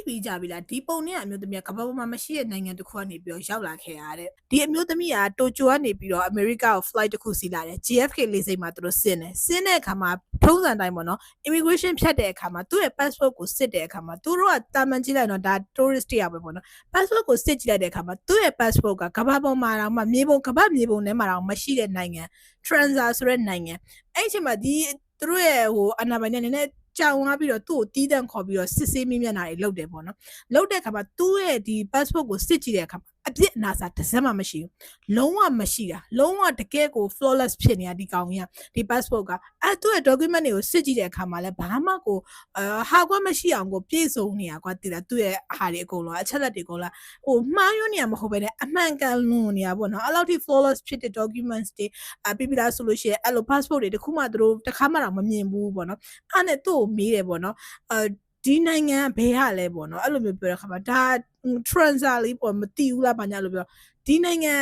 ပြီးကြပြီလားဒီပုံနဲ့အမျိုးသမီးကကမ္ဘာပေါ်မှာမရှိတဲ့နိုင်ငံတစ်ခုကနေပြီးတော့ရောက်လာခဲ့ရတဲ့ဒီအမျိုးသမီးကတိုကျိုကနေပြီးတော့အမေရိကကို flight တစ်ခုစီးလာတယ် JFK လေဆိပ်မှာသူတို့ဆင်းတဲ့အခါမှာထုံးစံတိုင်းပေါ့နော် immigration ဖြတ်တဲ့အခါမှာသူ့ရဲ့ passport ကိုစစ်တဲ့အခါမှာသူတို့ကတာမန်ကြည့်လိုက်တော့ဒါ tourist တယောက်ပဲပေါ့နော် passport ကိုစစ်ကြည့်လိုက်တဲ့အခါမှာသူ့ရဲ့ passport ကကမ္ဘာပေါ်မှာတော့မြေပုံကမ္ဘာမြေပုံထဲမှာတော့မရှိတဲ့နိုင်ငံ Transa ဆိုတဲ့နိုင်ငံအဲ့ဒီအချိန်မှာဒီသူတို့ရဲ့အနာပိုင်နဲ့နည်းနည်းကြောင်သွားပြီးတော့သူ့ကိုတီးတန့်ခေါ်ပြီးတော့စစ်ဆေးမိမျက်နှာတွေလုပ်တယ်ပေါ့နော်လုပ်တဲ့အခါမှာသူ့ရဲ့ဒီ passport ကိုစစ်ကြည့်တဲ့အခါမှာအပြစ်အနာစာတစ်စက်မှမရှိဘူးလုံးဝမရှိတာလုံးဝတကယ်ကို flawless ဖြစ်နေတာဒီကောင်ကြီးကဒီ passport ကသူ့ရဲ့ document တွေကိုစစ်ကြည့်တဲ့အခါမှာလည်းဘာမှကိုဟာကွက်မရှိအောင်ကိုပြည့်စုံနေတာကွာတည်တာသူ့ရဲ့ဟာတွေအကုန်လုံးအချက်လက်တွေအကုန်လုံးမှားယွင်းနေရမဟုတ်ပဲနဲ့အမှန်ကန်လွန်နေတာပေါ့နော်အဲ့လောက်ထိ flawless ဖြစ်တဲ့ documents တွေပြပြလားဆိုလို့ရှိရင်အဲ့လို passport တွေတခုမှသူတို့တစ်ခါမှတော့မမြင်ဘူးပေါ့နော်အဲ့နဲ့သူ့ကိုမေးတယ်ပေါ့နော်ဒီနိုင်ငံဘယ်ရလဲပေါ့နော်အဲ့လိုမျိုးပြောတဲ့ခါမှာဒါ transa လေးပေါ့မသိဘူးလားဘာညာလို့ပြောဒီနိုင်ငံ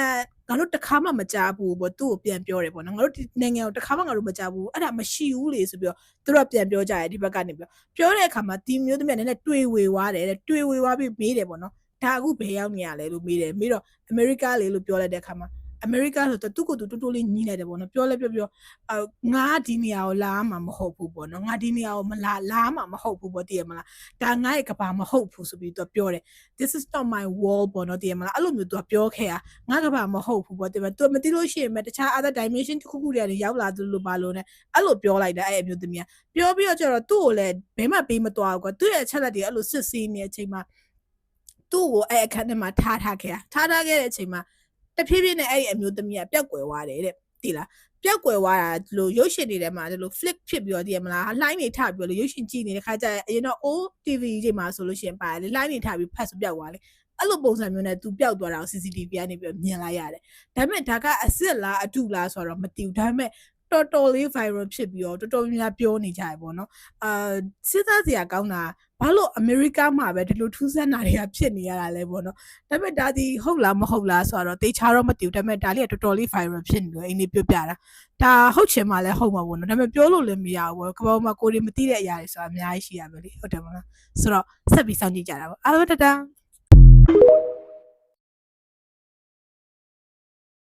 ငါတို့တစ်ခါမှမကြားဘူးပေါ့သူ့ကိုပြန်ပြောတယ်ပေါ့နော်ငါတို့ဒီနိုင်ငံကိုတစ်ခါမှငါတို့မကြားဘူးအဲ့ဒါမရှိဘူးလေဆိုပြီးတော့သူတို့ပြန်ပြောကြတယ်ဒီဘက်ကနေပြောတဲ့အခါမှာဒီမျိုးသမီးကလည်းတွေ့ဝေသွားတယ်တွေ့ဝေသွားပြီးမေးတယ်ပေါ့နော်ဒါအခုဘယ်ရောက်နေရလဲလို့မေးတယ်မေးတော့အမေရိကလေလို့ပြောလိုက်တဲ့အခါမှာအမေရိကဆိုတော့သူ့ကိုယ်သူတိုးတိုးလေးညီးလိုက်တယ်ပေါ့နော်ပြောလဲပြောငါဒီနေရာကိုလာမှာမဟုတ်ဘူးပေါ့နော်ငါဒီနေရာကိုမလာမှာမဟုတ်ဘူးပေါ့တည်ရမလားဒါငါရဲ့ကဘာမဟုတ်ဘူးဆိုပြီးသူပြောတယ် this is not my wall ပေါ့နော်တည်ရမလားအဲ့လိုမျိုးသူပြောခဲ့တာငါကဘာမဟုတ်ဘူးပေါ့တည်မလားသူမသိလို့ရှိရင်တခြား other dimension တစ်ခုခုတွေရောက်လာသလိုပါလို့ ਨੇ အဲ့လိုပြောလိုက်တာအဲ့အမျိုးသမီးကပြောပြီးတော့ကျတော့သူ့ကိုလည်းဘဲမှပေးမသွားဘူးကွာသူ့ရဲ့အချက်လက်တွေအဲ့လိုစစ်ဆေးနေတဲ့အချိန်မှာသူ့ကိုအဲ့အခန်းထဲမှာထားခဲ့တဲ့အချိန်မှာတဖြည်းဖြည်းနဲ့အဲ့ဒီအမျိုးသမီးကပျောက်ကွယ်သွားတယ်တဲ့သိလားပျောက်ကွယ်သွားတာဒီလိုရုပ်ရှင်တွေထဲမှာဒီလို flick ဖြစ်ပြီးတော့ဒီမလားလှိုင်းနေထပြီးတော့ရုပ်ရှင်ကြည့်နေတဲ့ခါကျရင်အရင်တော့ old TV တွေမှာဆိုလို့ရှိရင်ပါတယ်လှိုင်းနေထပြီးဖတ်ဆိုပျောက်သွားလေအဲ့လိုပုံစံမျိုးနဲ့သူပျောက်သွားတာကို CCTV ကနေပြီးမြင်လိုက်ရတယ်ဒါပေမဲ့ဒါကအစ်စ်လားအတုလားဆိုတော့မသိဘူးဒါပေမဲ့တော်တော်လေး viral ဖြစ်ပြီးတော့တော်တော်များပြောနေကြရပေါ့နော်စဉ်းစားစရာကောင်းတာဘာလို့အမေရိကမှာပဲဒီလိုထူးဆန်းတာတွေကဖြစ်နေရတာလဲပေါ့နော်ဒါပေမဲ့ဒါဒီဟုတ်လားမဟုတ်လားဆိုတော့တေချာတော့မသိဘူးဒါပေမဲ့ဒါလေးကတော်တော်လေး viral ဖြစ်နေလို့အင်းလေးပြောပြတာဒါဟုတ်ချင်မှလည်းဟုတ်မှာပေါ့နော်ဒါပေမဲ့ပြောလို့လည်းမရဘူးပေါ့ကဘာမှကိုယ်တွေမသိတဲ့အရာတွေဆိုတာအများကြီးရှိရမယ်လေဟုတ်တယ်မလားဆိုတော့ဆက်ပြီးစောင့်ကြည့်ကြတာပေါ့အားလုံးတတ